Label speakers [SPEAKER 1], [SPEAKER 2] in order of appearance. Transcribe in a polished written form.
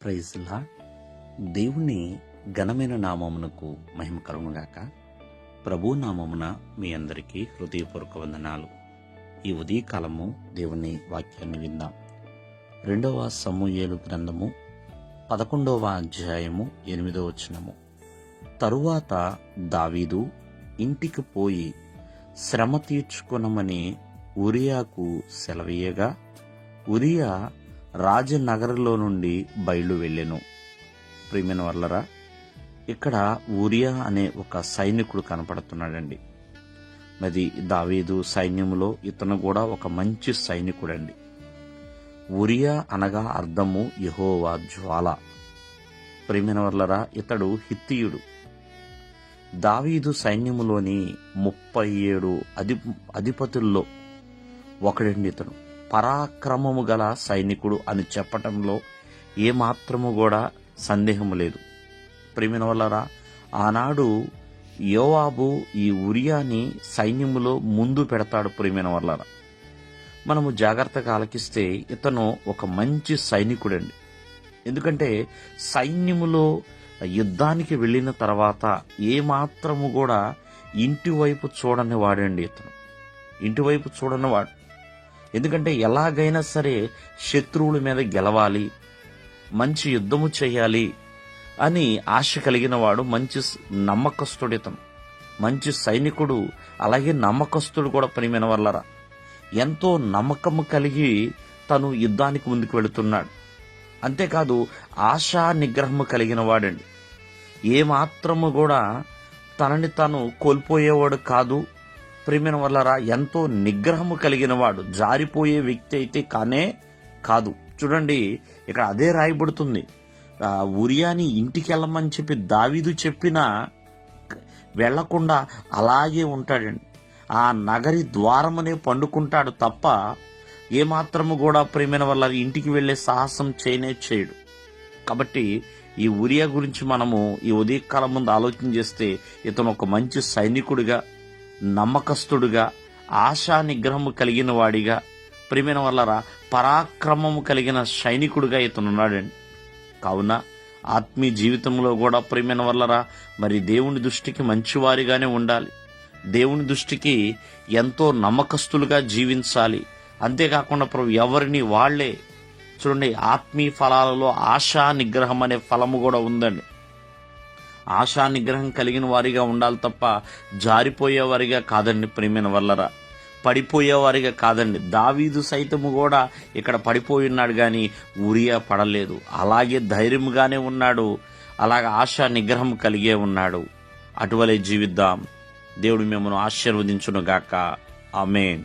[SPEAKER 1] ప్రైజ్లా దేవుని ఘనమైన నామమునకు మహిమ కలుగునుగాక. ప్రభు నామమున మీ అందరికీ హృదయపూర్వక వందనాలు. ఈ ఉదయకాలము దేవుని వాక్యాన్ని విందాం. 2వ సమూయేలు గ్రంథము 11వ అధ్యాయము 8వ వచనము. తరువాత దావీదు ఇంటికి పోయి శ్రమ తీర్చుకొనమని ఉరియాకు సెలవీయగా ఉరియా రాజనగరులో నుండి బయలు వెళ్ళెను. ప్రియమైన వాళ్ళరా, ఇక్కడ ఊరియా అనే ఒక సైనికుడు కనపడుతున్నాడండి. మరి దావీదు సైన్యములో ఇతను కూడా ఒక మంచి సైనికుడండి. ఊరియా అనగా అర్థము యెహోవా జ్వాల. ప్రియమైన వాళ్ళరా, ఇతడు హిత్తీయుడు. దావీదు సైన్యములోని 37 అధిపతుల్లో ఒకడండి ఇతను. పరాక్రమము గల సైనికుడు అని చెప్పటంలో ఏమాత్రము కూడా సందేహము లేదు. ప్రియమైన వాళ్ళరా, ఆనాడు యోవాబు ఈ ఉరియాని సైన్యములో ముందు పెడతాడు. ప్రియమైన వాళ్ళరా, మనము జాగ్రత్తగా ఆలకిస్తే ఇతను ఒక మంచి సైనికుడండి. ఎందుకంటే సైన్యములో యుద్ధానికి వెళ్ళిన తర్వాత ఏమాత్రము కూడా ఇంటి వైపు చూడని వాడండి ఇతను. ఇంటి వైపు చూడని వాడు. ఎందుకంటే ఎలాగైనా సరే శత్రువుల మీద గెలవాలి, మంచి యుద్ధము చేయాలి అని ఆశ కలిగిన వాడు. మంచి నమ్మకస్తుడు ఇతను, మంచి సైనికుడు, అలాగే నమ్మకస్తుడు కూడా. ప్రియమైన వాళ్ళరా, ఎంతో నమ్మకము కలిగి తను యుద్ధానికి ముందుకు వెళుతున్నాడు. అంతేకాదు ఆశా నిగ్రహము కలిగిన వాడండి. ఏమాత్రము కూడా తనని తాను కోల్పోయేవాడు కాదు. ప్రియమైన వాళ్ళరా, ఎంతో నిగ్రహము కలిగిన వాడు. జారిపోయే వ్యక్తి అయితే కానే కాదు. చూడండి, ఇక్కడ అదే రాయబడుతుంది. ఉరియాని ఇంటికి వెళ్ళమని చెప్పి దావీదు చెప్పినా వెళ్లకుండా అలాగే ఉంటాడండి. ఆ నగరి ద్వారమునే పండుకుంటాడు తప్ప ఏమాత్రము కూడా ప్రియమైన వాళ్ళ ఇంటికి వెళ్లే సాహసం చేయడు. కాబట్టి ఈ ఉరియా గురించి మనము ఈ ఉదయకాలం ముందు ఆలోచన చేస్తే ఇతను ఒక మంచి సైనికుడిగా, నమ్మకస్తుడుగా, ఆశా నిగ్రహము కలిగిన వాడిగా, ప్రియమైన వాళ్ళరా పరాక్రమము కలిగిన సైనికుడిగా ఇతనున్నాడండి. కావున ఆత్మీయ జీవితంలో కూడా ప్రియమైన వాళ్ళరా మరి దేవుని దృష్టికి మంచివారిగానే ఉండాలి. దేవుని దృష్టికి ఎంతో నమ్మకస్తులుగా జీవించాలి. అంతేకాకుండా ప్రభు ఎవరిని వాళ్లే చూడండి, ఆత్మీయ ఫలాలలో ఆశా నిగ్రహం అనే ఫలము కూడా ఉందండి. ఆశా నిగ్రహం కలిగిన వారిగా ఉండాలి తప్ప జారిపోయేవారిగా కాదండి. ప్రియమైన వల్లరా పడిపోయేవారిగా కాదండి. దావీదు సైతము కూడా ఇక్కడ పడిపోయి ఉన్నాడు, కానీ ఉరియా పడలేదు. అలాగే ధైర్యంగానే ఉన్నాడు, అలాగే ఆశా నిగ్రహం కలిగే ఉన్నాడు. అటువలే జీవిద్దాం. దేవుడు మిమ్మల్ని ఆశీర్వదించును గాక. ఆమేన్.